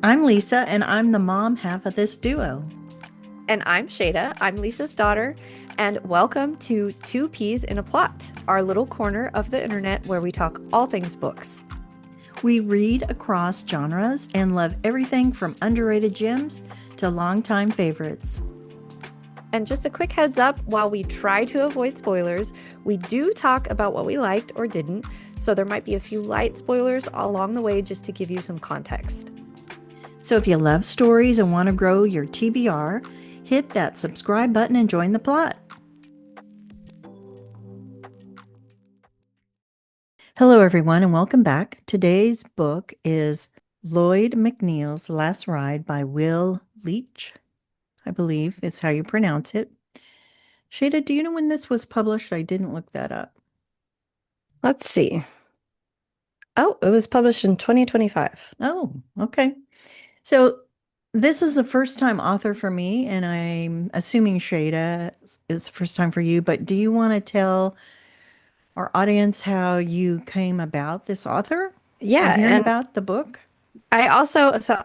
I'm Lisa, and I'm the mom half of this duo. And I'm Shada. I'm Lisa's daughter. And welcome to Two Peas in a Plot, our little corner of the internet where we talk all things books. We read across genres and love everything from underrated gems to longtime favorites. And just a quick heads up while we try to avoid spoilers, we do talk about what we liked or didn't. So there might be a few light spoilers along the way just to give you some context. So if you love stories and want to grow your TBR, hit that subscribe button and join the plot. Hello, everyone, and welcome back. Today's book is Lloyd McNeil's Last Ride by Will Leitch. I believe it's how you pronounce it. Shada, do you know when this was published? I didn't look that up. Let's see. Oh, it was published in 2025. Oh, okay. So this is the first time author for me, and I'm assuming Shada is the first time for you, but do you want to tell our audience how you came about this author or Yeah, hearing and about the book? I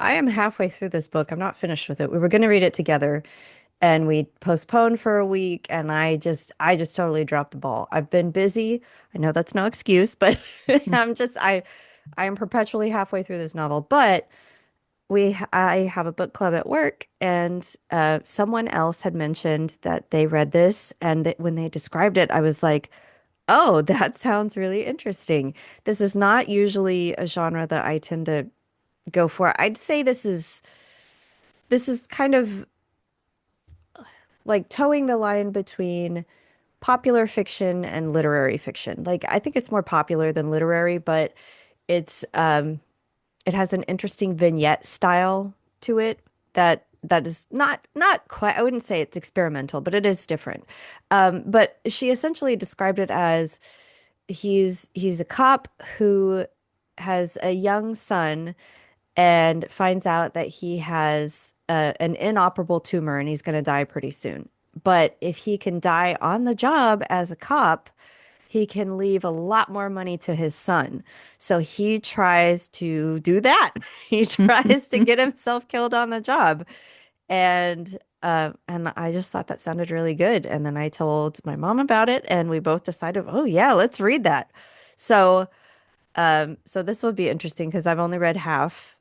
am halfway through this book. I'm not finished with it. We were going to read it together and we postponed for a week and I just totally dropped the ball. I've been busy. I know that's no excuse, but I am perpetually halfway through this novel. But I have a book club at work and someone else had mentioned that they read this and that when they described it, I was like, "Oh, that sounds really interesting." This is not usually a genre that I tend to go for. I'd say this is kind of like towing the line between popular fiction and literary fiction. Like I think it's more popular than literary, but it's it has an interesting vignette style to it that is not quite, I wouldn't say it's experimental, but it is different. But she essentially described it as he's a cop who has a young son and finds out that he has an inoperable tumor and he's going to die pretty soon. But if he can die on the job as a cop, he can leave a lot more money to his son. So he tries to do that. He tries to get himself killed on the job. And I just thought that sounded really good. And then I told my mom about it and we both decided, oh yeah, let's read that. So so this will be interesting because I've only read half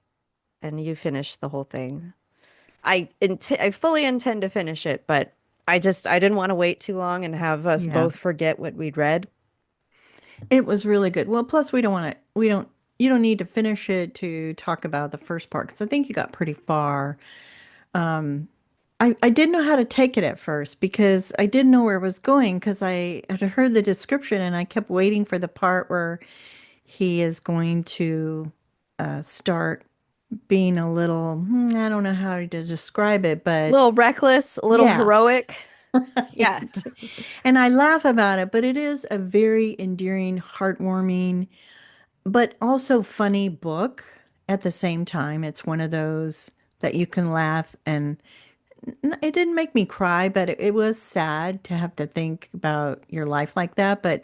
and you finish the whole thing. I fully intend to finish it, but I didn't want to wait too long and have us Yeah, both forget what we'd read. it was really good. Well, plus you don't need to finish it to talk about the first part because I think you got pretty far. I didn't know how to take it at first because I didn't know where it was going because I had heard the description and I kept waiting for the part where he is going to start being a little, I don't know how to describe it, A but little reckless, a little yeah. heroic. Yeah. Right. And I laugh about it, but it is a very endearing, heartwarming, but also funny book at the same time. It's one of those that you can laugh and it didn't make me cry, but it was sad to have to think about your life like that. But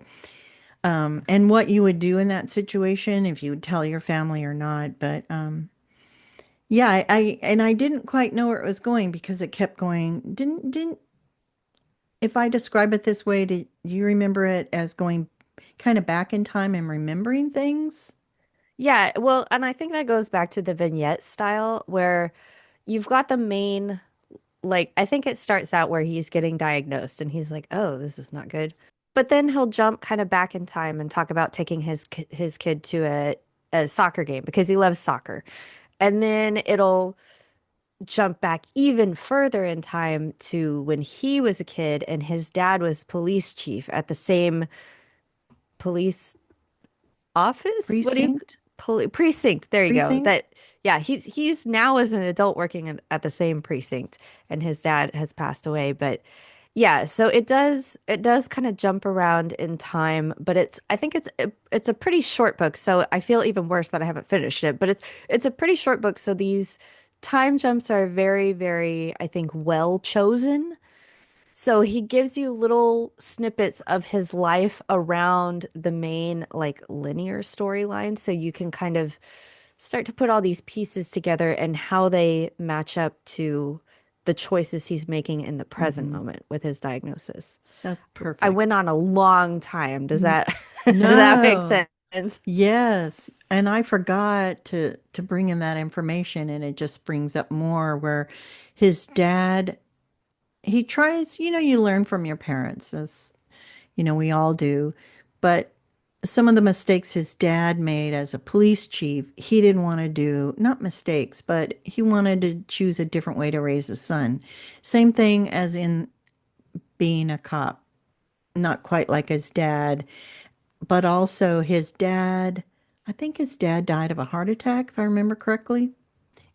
and what you would do in that situation if you would tell your family or not. But yeah, and I didn't quite know where it was going because it kept going. Didn't if I describe it this way, do you remember it as going kind of back in time and remembering things? Yeah, well, and I think that goes back to the vignette style where you've got the main, like, I think it starts out where he's getting diagnosed and he's like, oh, this is not good. But then he'll jump kind of back in time and talk about taking his kid to a soccer game because he loves soccer. And then it'll jump back even further in time to when he was a kid and his dad was police chief at the same police office? What do you Precinct? precinct? There you go. Precinct? That yeah, he's now as an adult working at the same precinct, and his dad has passed away. But yeah, so it does kind of jump around in time, but I think it's a pretty short book, so I feel even worse that I haven't finished it. But it's a pretty short book, so these time jumps are very, very, I think, well chosen. So he gives you little snippets of his life around the main like linear storyline so you can kind of start to put all these pieces together and how they match up to the choices he's making in the present Hmm. moment with his diagnosis. That's I perfect. went on a long time. Does N- that does that make No. sense? Yes. And I forgot to bring in that information, and it just brings up more where his dad, he tries, you learn from your parents, as we all do. But some of the mistakes his dad made as a police chief, he didn't want to do, not mistakes, but he wanted to choose a different way to raise his son. Same thing as in being a cop, not quite like his dad, but also his dad, I think his dad died of a heart attack, if I remember correctly,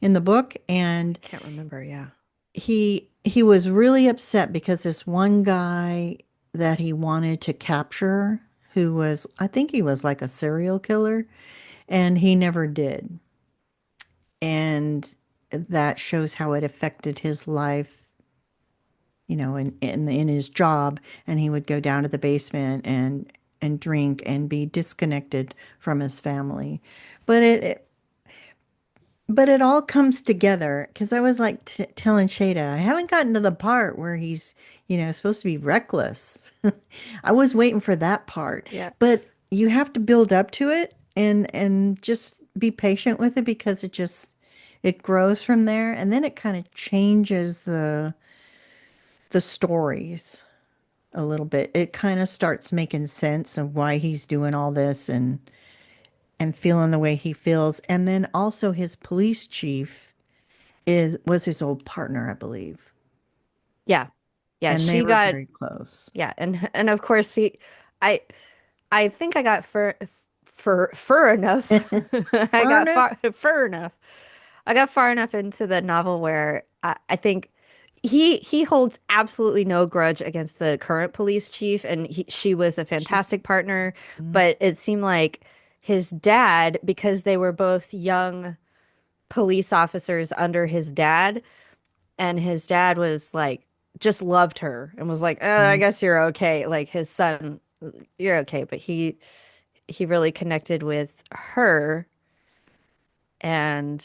in the book. And Can't remember. Yeah. he was really upset because this one guy that he wanted to capture, who was, I think he was like a serial killer, and he never did. And that shows how it affected his life, in his job. And he would go down to the basement and drink and be disconnected from his family. But it all comes together because I was like telling Shada, I haven't gotten to the part where he's, supposed to be reckless. I was waiting for that part, Yeah. but you have to build up to it and just be patient with it because it grows from there, and then it kind of changes the stories a little bit. It kind of starts making sense of why he's doing all this and feeling the way he feels. And then also his police chief was his old partner, I believe, Yeah. Yeah. and they She were got, very close. yeah. And of course I I think I got fur enough. I got Furnace. far enough. I got far enough into the novel where I think he holds absolutely no grudge against the current police chief, and she was a She's fantastic partner. mm, But it seemed like his dad, because they were both young police officers under his dad, and his dad was like just loved her and was like, I mm, guess you're okay. Like his son, you're okay. But he really connected with her and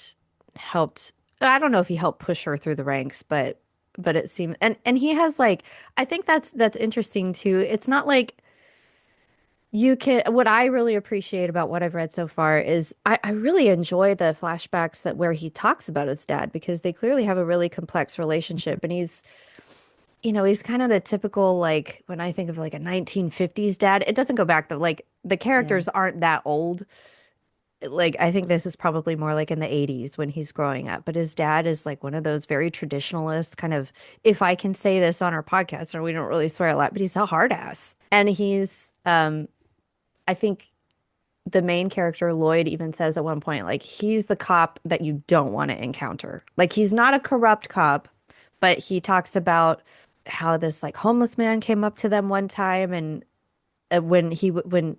helped. I don't know if he helped push her through the ranks, but it seemed, and he has like, I think that's interesting too. It's not like you can, what I really appreciate about what I've read so far is I really enjoy the flashbacks that where he talks about his dad, because they clearly have a really complex relationship, and he's kind of the typical, like when I think of like a 1950s dad, it doesn't go back to like the yeah. characters aren't that old. Like I think this is probably more like in the 80s when he's growing up, but his dad is like one of those very traditionalist kind of, if I can say this on our podcast, or we don't really swear a lot, but he's a hard ass. And he's I think the main character Lloyd even says at one point, like he's the cop that you don't want to encounter. Like he's not a corrupt cop, but he talks about how this like homeless man came up to them one time, and when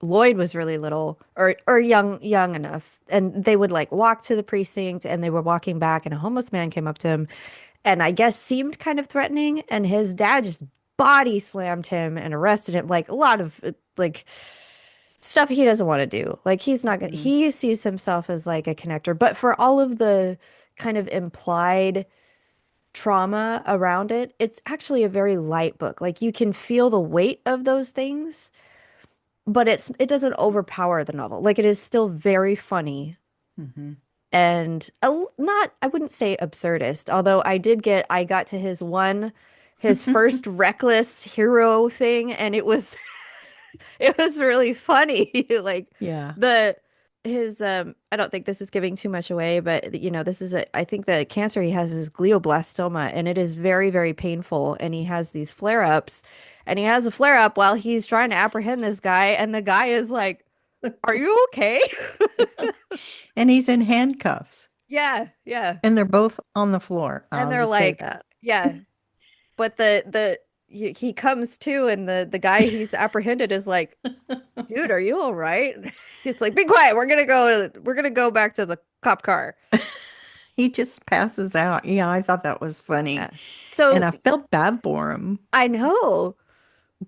Lloyd was really little, or young enough, and they would like walk to the precinct, and they were walking back, and a homeless man came up to him, and I guess seemed kind of threatening, and his dad just body slammed him and arrested him. Like a lot of like stuff he doesn't want to do. Like he's not gonna, Mhm. he sees himself as like a connector, but for all of the kind of implied trauma around it, it's actually a very light book. Like you can feel the weight of those things, but it doesn't overpower the novel. Like it is still very funny Mhm. and not, I wouldn't say absurdist, although I got to his first reckless hero thing, and it was it was really funny. Like Yeah. the his I don't think this is giving too much away, but this is I think the cancer he has is glioblastoma, and it is very, very painful, and he has these flare-ups, and he has a flare-up while he's trying to apprehend this guy, and the guy is like, "Are you okay?" And he's in handcuffs, Yeah, yeah. and they're both on the floor. And I'll they're just say like, that. yeah, but he comes to, and the guy he's apprehended is like, dude, are you all right? It's like, be quiet. We're gonna go back to the cop car. He just passes out. Yeah, I thought that was funny. Yeah. And So I felt bad for him, I know.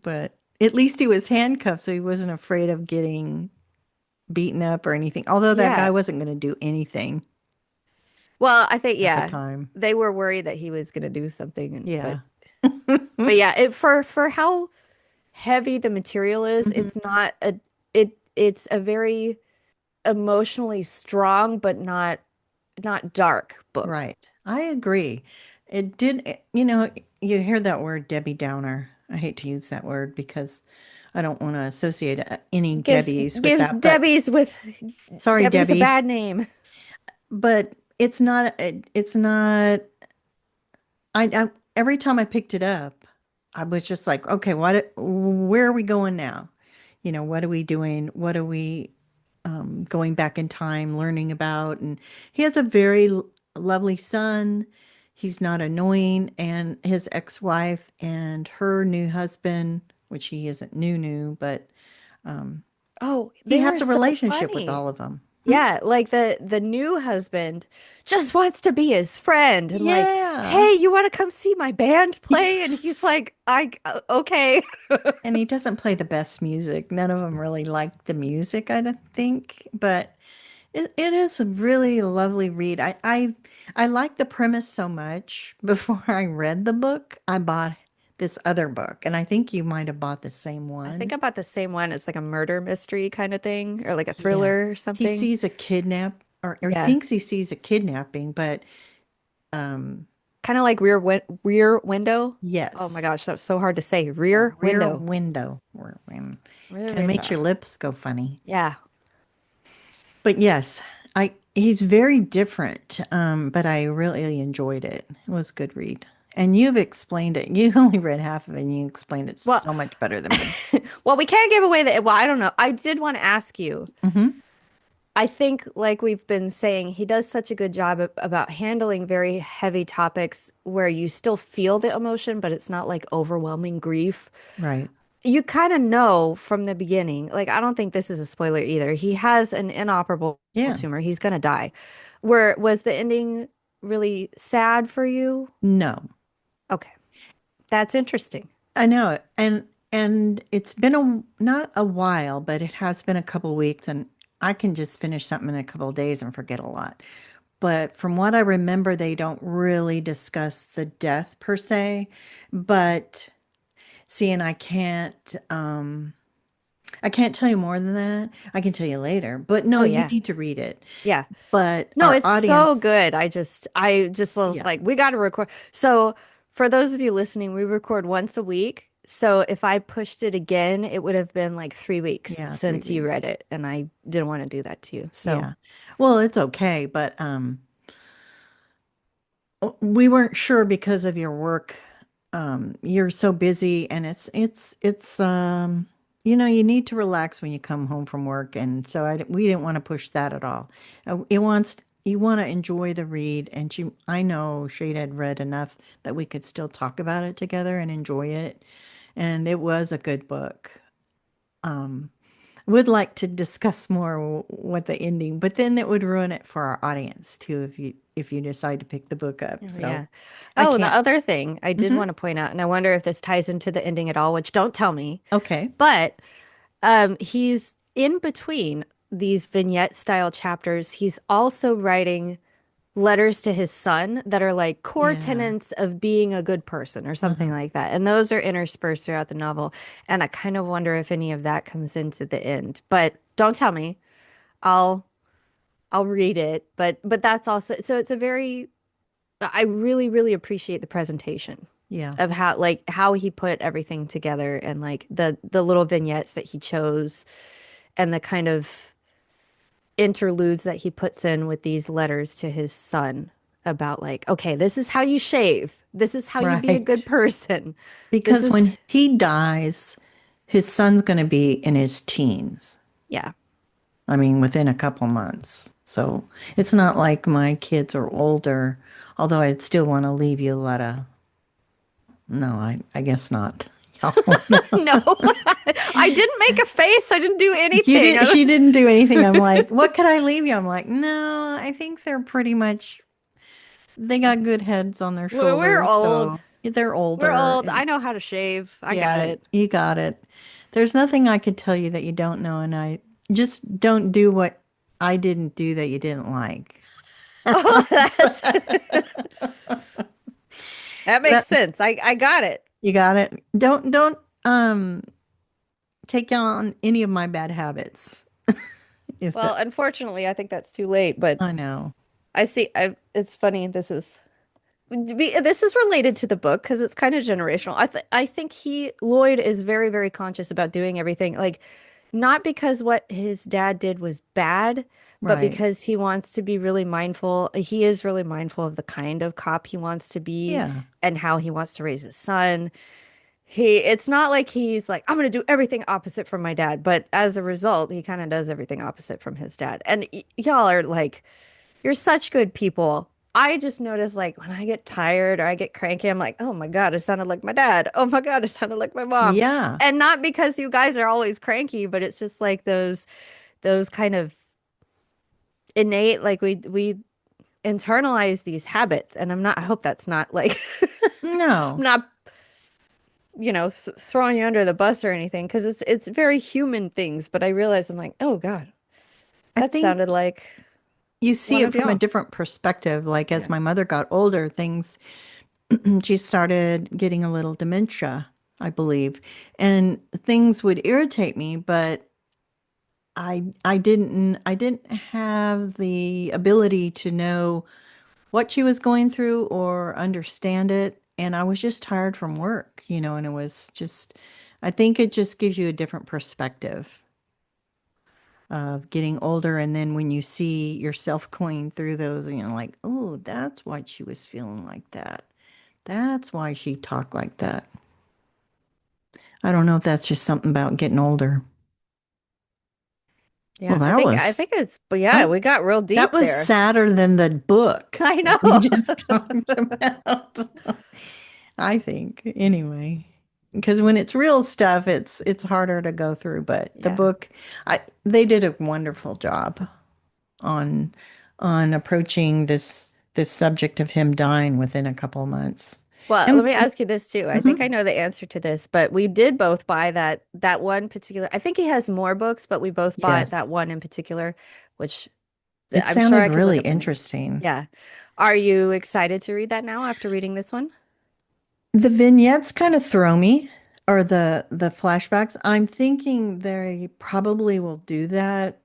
but at least he was handcuffed, so he wasn't afraid of getting, beaten up or anything. Although that Yeah. guy wasn't going to do anything Well, I think at the yeah, time. they were worried that he was going to do something, and Yeah. but yeah, it for how heavy the material is, Mhm. it's not a it's a very emotionally strong but not dark book. Right. I agree. It did, you hear that word Debbie Downer. I hate to use that word because I don't want to associate any Gives Debbies with gives that, but sorry, Debbie's a Debbie. bad name. But it's not, every time I picked it up, I was just like, okay, where are we going now? What are we doing? What are we going back in time, learning about? And he has a very lovely son. He's not annoying. And his ex-wife and her new husband, which he isn't new, but Oh, he they were has a so relationship with funny. all of them. Hmm? Yeah, like the new husband just wants to be his friend and like, Yeah. hey, you want to come see my band play? And he's Yes. like, I okay. And he doesn't play the best music. None of them really like the music, I don't think. But it is a really lovely read. I like the premise so much. Before I read the book, I bought this other book, and I think you might have bought the same I think one. about the same one. It's like a murder mystery kind of thing or like a Yeah. thriller or He something. sees a kidnap, or Yeah. thinks he sees a kidnapping, but um Kind of like Rear Window. Oh my yes. gosh, that's so hard to say. Yeah, Rear Rear Window. Window. Kind Rear of makes Window. your lips go funny. Yeah. But yes, I he's very different, but I really enjoyed it. It was a good read. And you've explained it. You only read half of it and you explained it Well, so much better than me. well, we can't give away the well, I don't know. I did want to ask you. Hmm. I think, like we've been saying, he does such a good job about handling very heavy topics where you still feel the emotion, but it's not like overwhelming grief. Right. You kind of know from the beginning, like, I don't think this is a spoiler either. He has an inoperable Yeah. tumor. He's gonna die. Where was the ending really sad for you? No. Okay, that's interesting. I know it. And it's been not a while, but it has been a couple weeks, and I can just finish something in a couple of days and forget a lot. But from what I remember, they don't really discuss the death per se. But see, and I can't tell you more than that. I can tell you later. But no, Oh you yeah. need to read it. Yeah. But No, our it's so audience, good. I just love yeah, like we got to record. So for those of you listening, we record once a week. So if I pushed it again, it would have been like 3 weeks yeah, three since you weeks. read it, and I didn't want to do that to you. So Yeah. Well, it's okay, but we weren't sure because of your work. You're so busy, and you need to relax when you come home from work, and so we didn't want to push that at all. It wants You want to enjoy the read, and I know Shade had read enough that we could still talk about it together and enjoy it, and it was a good book. Would like to discuss more what the ending, but then it would ruin it for our audience too if you decide to pick the book up. oh, So yeah. I Oh, the can't. other thing I did Hmm. want to point out, and I wonder if this ties into the ending at all, which don't tell me, Okay. but he's in between these vignette style chapters. He's also writing letters to his son that are like core Yeah. tenets of being a good person or something Uh-huh. like that. And those are interspersed throughout the novel. And I kind of wonder if any of that comes into the end. But don't tell me. I'll I'll read it. But that's also so it's a very I really, really appreciate the presentation Yeah. of how he put everything together and like the little vignettes that he chose and the kind of interludes that he puts in with these letters to his son about like, okay, this is how you shave. This is how you be a good Right. person. This Because is when he dies, his son's going to be in his teens. yeah. I mean, within a couple months. So it's not like my kids are older, although I'd still want to leave you a lot of. No, I guess not. Oh, no. No. I didn't make a face. I didn't do You anything. didn't, she didn't do anything. I'm like, what could I leave you? I'm like, no, I think they're pretty much, they got good heads on their We're shoulders. old. So they're We're older. old. I And know how to shave. I got yeah, it. you got it. There's nothing I could tell you that you don't know. And just don't do what I didn't do that you didn't like. Oh, that makes That sense. I got it. you got it. Don't um take on any of my bad habits. If Well, that unfortunately, I think that's too late, but I know. I see. It's funny. This is related to the book because it's kind of generational. I think Lloyd is very, very conscious about doing everything like not because what his dad did was bad, but Right. because he wants to be really mindful. He is really mindful of the kind of cop he wants to be Yeah. and how he wants to raise his son. It's not like he's like, I'm gonna do everything opposite from my dad, but as a result, he kind of does everything opposite from his dad. And y'all are like, you're such good people. I just notice like when I get tired or I get cranky, I'm like, oh my God, it sounded like my dad. Oh my God, it sounded like my mom. Yeah. And not because you guys are always cranky, but it's just like those kind of innate, like we internalize these habits. And I hope that's not like I'm No. not, throwing you under the bus or anything, because it's very human things, but I realize I'm like, oh God, I that sounded think like you see one it of from a y'all. different perspective. Like as Yeah. my mother got older, things she started getting a little dementia, I believe. And things would irritate me, but I didn't have the ability to know what she was going through or understand it. And I was just tired from work, and it was just, I think it just gives you a different perspective of getting older. And then when you see yourself going through those, like, oh, that's why she was feeling like that. That's why she talked like that. I don't know if that's just something about getting older. Well, Yeah, I think but yeah, I we got real that deep was there. sadder than the book I that we know. just talked about. I think anyway, because when it's real stuff, it's harder to go through. But the Yeah. book, they did a wonderful job on approaching this subject of him dying within a couple of months. Well, let And me ask you this too. I think I mhm, know the answer to this, but we did both buy that one particular. I think he has more books, but we both bought that yes, one in particular, which it I'm sure sounded I could look really up the name. interesting. Yeah. Are you excited to read that now after reading this one? The vignettes kind of throw me, or the flashbacks. I'm thinking they probably will do that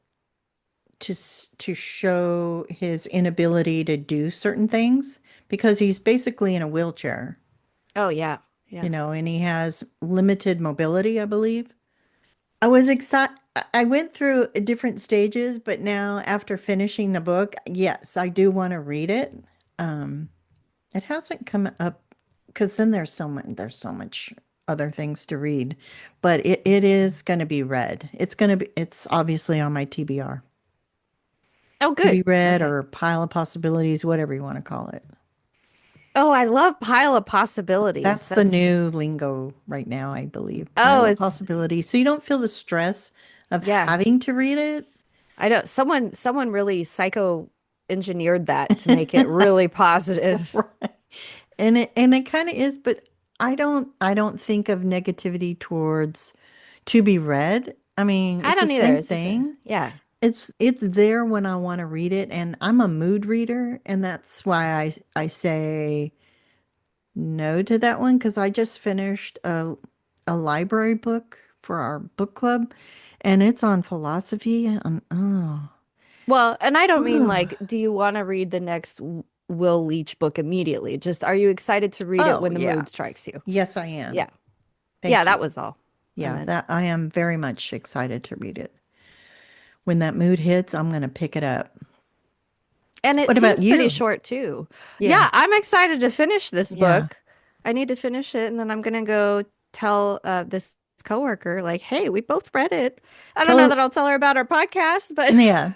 to show his inability to do certain things because he's basically in a wheelchair, Oh yeah. Yeah. and he has limited mobility, I believe. I was excited. I went through different stages, but now after finishing the book, yes, I do want to read it. Um, it hasn't come up because then there's so much other things to read, but it is going to be read. It's obviously on my TBR Oh, to good. be read Okay. or pile of possibilities, whatever you want to call it. Oh, I love Pile of Possibilities. That's the That's new lingo right now, I believe. oh, Pile of it's possibilities. So you don't feel the stress of yeah. having to read it. I know someone really psycho engineered that to make it really positive. Right. And it kind of is, but I don't think of negativity towards to be read. I mean, I it's the don't either. same It's just thing. yeah. It's there when I want to read it, and I'm a mood reader, and that's why I say no to that one because I just finished a library book for our book club, and it's on philosophy. And Well, and I don't mean oh, like, do you want to read the next Will Leitch book immediately? Just are you excited to read it oh when the mood yes, strikes you? yes I Yeah. am. Yeah, Thank that you. was all I Yeah, meant. that I am very much excited to read it. When that mood hits, I'm going to pick it up. And it What about seems pretty you? short too. Yeah. Yeah, I'm excited to finish this Yeah. book. I need to finish it and then I'm gonna go tell this coworker like, "Hey, we both read it." I don't know Tell that I'll tell her about our podcast, but yeah.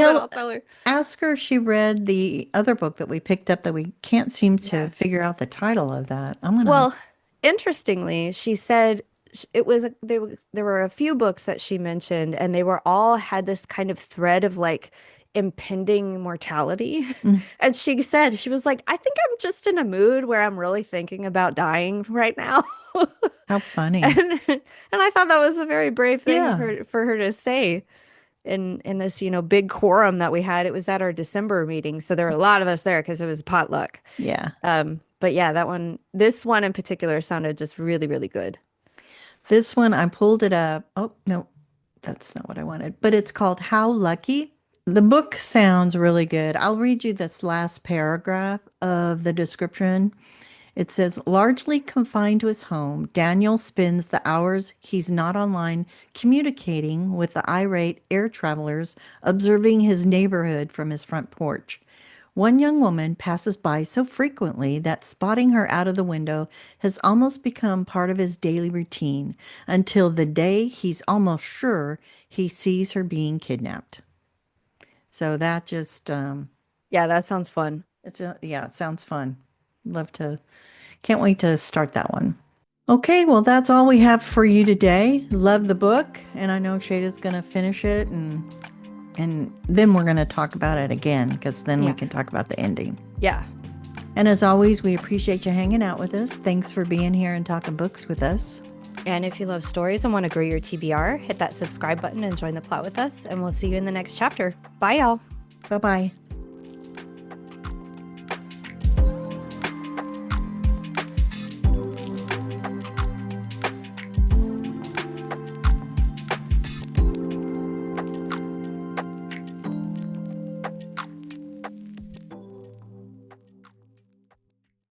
but Tell I'll tell her. Ask her if she read the other book that we picked up that we can't seem to Yeah. figure out the title of that. I'm gonna Well, interestingly, she said it was there were a few books that she mentioned, and they were all had this kind of thread of like impending mortality. mm, And she said she was like, I think I'm just in a mood where I'm really thinking about dying right now. how funny. And I thought that was a very brave thing Yeah. for her to say. in this, big quorum that we had. It was at our December meeting, so there were a lot of us there because it was potluck. Yeah. But yeah, this one in particular sounded just really, really good. This one, I pulled it up. Oh, no, that's not what I wanted, but it's called How Lucky. The book sounds really good. I'll read you this last paragraph of the description. It says, largely confined to his home, Daniel spends the hours he's not online communicating with the irate air travelers, observing his neighborhood from his front porch. One young woman passes by so frequently that spotting her out of the window has almost become part of his daily routine until the day he's almost sure he sees her being kidnapped. So that just, Yeah, that sounds fun. yeah, it sounds fun. Love to, can't wait to start that one. Okay, well, that's all we have for you today. Love the book, and I know Shada's going to finish it, and then we're going to talk about it again because then we Yeah. can talk about the ending. Yeah. And as always, we appreciate you hanging out with us. Thanks for being here and talking books with us. And if you love stories and want to grow your TBR, hit that subscribe button and join the plot with us. And we'll see you in the next chapter. Bye, y'all. Bye bye.